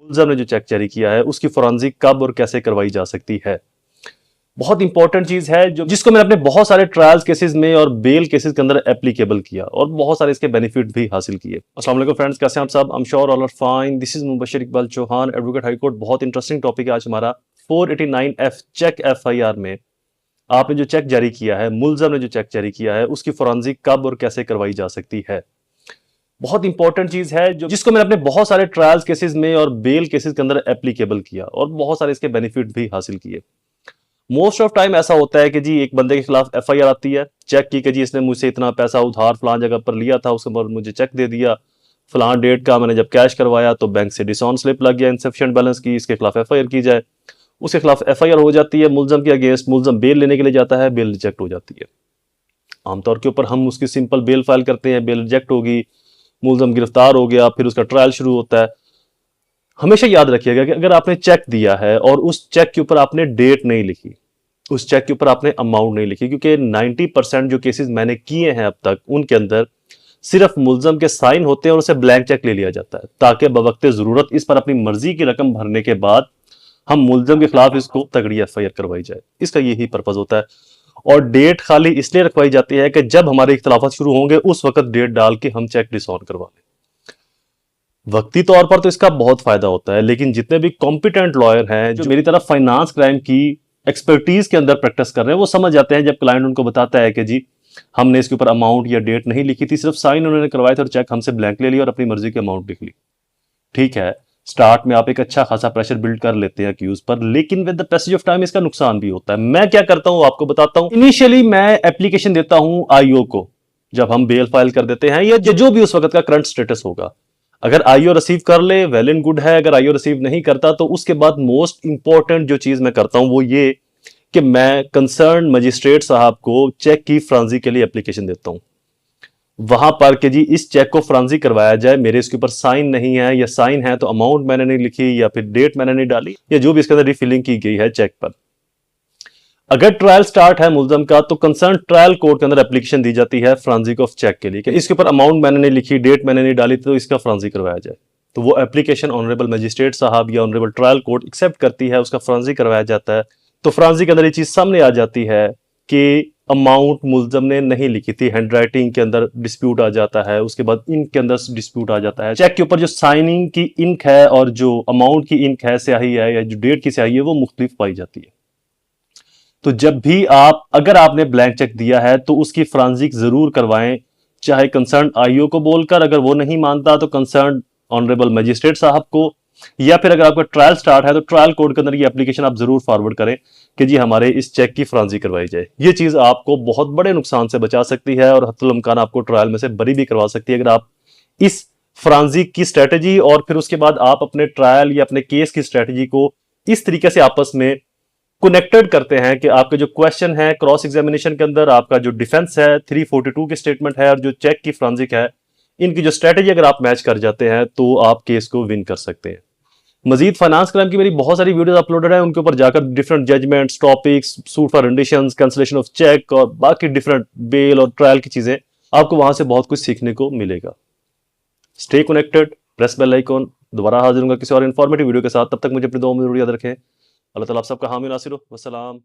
मुलज़म ने जो चेक जारी किया है उसकी फोरेंसिक कब और कैसे करवाई जा सकती है। बहुत इंपॉर्टेंट चीज है जो जिसको मैंने अपने बहुत सारे ट्रायल्स केसेस में और बेल केसेस के अंदर एप्लीकेबल किया और बहुत सारे इसके बेनिफिट भी हासिल किए। अस्सलाम वालेकुम फ्रेंड्स, कैसे हैं आप सब? I am sure all are fine. This is Mubashir Iqbal Chauhan, advocate high court. बहुत इंटरेस्टिंग टॉपिक है आज हमारा। 489F चेक एफआईआर में आपने जो चेक जारी किया है, मुलज़म ने जो चेक जारी किया है, उसकी फोरेंसिक कब और कैसे करवाई जा सकती है। बहुत इंपॉर्टेंट चीज है जो जिसको मैंने अपने बहुत सारे ट्रायल्स केसेस में और बेल केसेस के अंदर एप्लीकेबल किया और बहुत सारे इसके बेनिफिट भी हासिल किए। मोस्ट ऑफ टाइम ऐसा होता है कि जी एक बंदे के खिलाफ एफआईआर आती है, चेक की कि जी इसने मुझसे इतना पैसा उधार फलां जगह पर लिया था, उसके बाद मुझे चेक दे दिया, फलां डेट का मैंने जब कैश करवाया तो बैंक से डिसऑन स्लिप लग गया इनसफिशिएंट बैलेंस की, इसके खिलाफ एफआईआर की जाए। उसके खिलाफ एफआईआर हो जाती है मुलज़म के अगेंस्ट, मुलज़म बेल लेने के लिए जाता है, बेल रिजेक्ट हो जाती है। आमतौर के ऊपर हम उसकी सिंपल बेल फाइल करते हैं, बेल रिजेक्ट होगी, मुलज़म गिरफ्तार हो गया, फिर उसका ट्रायल शुरू होता है। हमेशा याद रखिएगा कि अगर आपने चेक दिया है और उस चेक के ऊपर आपने डेट नहीं लिखी, उस चेक के ऊपर आपने अमाउंट नहीं लिखी, क्योंकि 90% जो केसेस मैंने किए हैं अब तक उनके अंदर सिर्फ मुलज़म के साइन होते हैं और उसे ब्लैंक चेक ले लिया जाता है ताकि बवक्त जरूरत इस पर अपनी मर्जी की रकम भरने के बाद हम मुलज़म के खिलाफ इसको तगड़ी एफआईआर करवाई जाए। इसका यही पर्पज होता है। और डेट खाली इसलिए रखवाई जाती है कि जब हमारे इख्तलाफात शुरू होंगे उस वक्त डेट डाल के हम चेक डिसऑन करवा लें। वक्ती तौर पर तो इसका बहुत फायदा होता है, लेकिन जितने भी कॉम्पिटेंट लॉयर हैं जो मेरी तरफ फाइनेंस क्राइम की एक्सपर्टीज के अंदर प्रैक्टिस कर रहे हैं, वो समझ जाते हैं जब क्लाइंट उनको बताता है कि जी हमने इसके ऊपर अमाउंट या डेट नहीं लिखी थी, सिर्फ साइन उन्होंने करवाए थे और चेक हमसे ब्लैंक ले लिया और अपनी मर्जी की अमाउंट लिख ली। ठीक है, स्टार्ट में आप एक अच्छा खासा प्रेशर बिल्ड कर लेते हैं अक्यूज पर, लेकिन with the passage of time इसका नुकसान भी होता है। मैं क्या करता हूं आपको बताता हूं। इनिशियली मैं एप्लीकेशन देता हूं आईओ को, जब हम बेल फाइल कर देते हैं या जो भी उस वक्त का करंट स्टेटस होगा। अगर आईओ रिसीव कर ले वेल एंड गुड है, अगर आईओ रिसीव नहीं करता तो उसके बाद मोस्ट इंपॉर्टेंट जो चीज मैं करता हूं वो ये कि मैं कंसर्न मजिस्ट्रेट साहब को चेक की फ्रांसी के लिए एप्लीकेशन देता हूं। वहां पर कि जी इस चेक को फ्रांसी करवाया जाए, मेरे इसके ऊपर साइन नहीं है, या साइन है तो अमाउंट मैंने नहीं लिखी या फिर डेट मैंने नहीं डाली, या जो भी इसके अंदर रिफिलिंग की गई है चेक पर। अगर ट्रायल स्टार्ट है मुलज़म का तो कंसर्न ट्रायल कोर्ट के अंदर एप्लीकेशन दी जाती है फ्रांसिक ऑफ चेक के लिए कि इसके ऊपर अमाउंट मैंने नहीं लिखी, डेट मैंने नहीं डाली, तो इसका फ्रांसी करवाया जाए। तो वो एप्लीकेशन ऑनरेबल मजिस्ट्रेट साहब या ऑनरेबल ट्रायल कोर्ट एक्सेप्ट करती है, उसका फ्रांसी करवाया जाता है। तो फ्रांसी के अंदर ये चीज सामने आ जाती है कि अमाउंट मुलज़म ने नहीं लिखी थी, हैंडराइटिंग के अंदर डिस्प्यूट आ जाता है, उसके बाद इंक के अंदर डिस्प्यूट आ जाता है, चेक के ऊपर जो साइनिंग की इंक है और जो अमाउंट की इंक है, स्याही है या जो डेट की स्याही है, वो मुख्तलिफ पाई जाती है। तो जब भी अगर आपने ब्लैंक चेक दिया है तो उसकी फ्रांसिक जरूर करवाएं, चाहे कंसर्न आईओ को बोलकर, अगर वो नहीं मानता तो कंसर्न ऑनरेबल मजिस्ट्रेट साहब को, या फिर अगर आपका ट्रायल स्टार्ट है तो ट्रायल कोर्ट के अंदर ये एप्लीकेशन आप जरूर फॉरवर्ड करें कि जी हमारे इस चेक की फ्रांसी करवाई जाए। ये चीज आपको बहुत बड़े नुकसान से बचा सकती है और हत्तुल इम्कान आपको ट्रायल में से बरी भी करवा सकती है, अगर आप इस फ्रांसी की स्ट्रेटेजी और फिर उसके बाद आप अपने ट्रायल या अपने केस की स्ट्रेटेजी को इस तरीके से आपस में कनेक्टेड करते हैं कि आपके जो क्वेश्चन है क्रॉस एग्जामिनेशन के अंदर, आपका जो डिफेंस है 342 की स्टेटमेंट है और जो चेक की फ्रांसिक है, इनकी जो स्ट्रेटेजी अगर आप मैच कर जाते हैं तो आप केस को विन कर सकते हैं। मजीद फाइनेंस क्राइम की मेरी बहुत सारी वीडियोस अपलोडेड है, उनके ऊपर जाकर different judgments, topics, suit for renditions, cancellation of cheque और बाकी डिफरेंट बेल और ट्रायल की चीजें, आपको वहां से बहुत कुछ सीखने को मिलेगा। Stay connected, press bell icon. दोबारा हाजिर होगा किसी और इन्फॉर्मेटिव वीडियो के साथ, तब तक मुझे अपनी दुआ में जरूर याद रखें। अल्लाह ताला आप सबका हामी नासिर हो। वस्सलाम।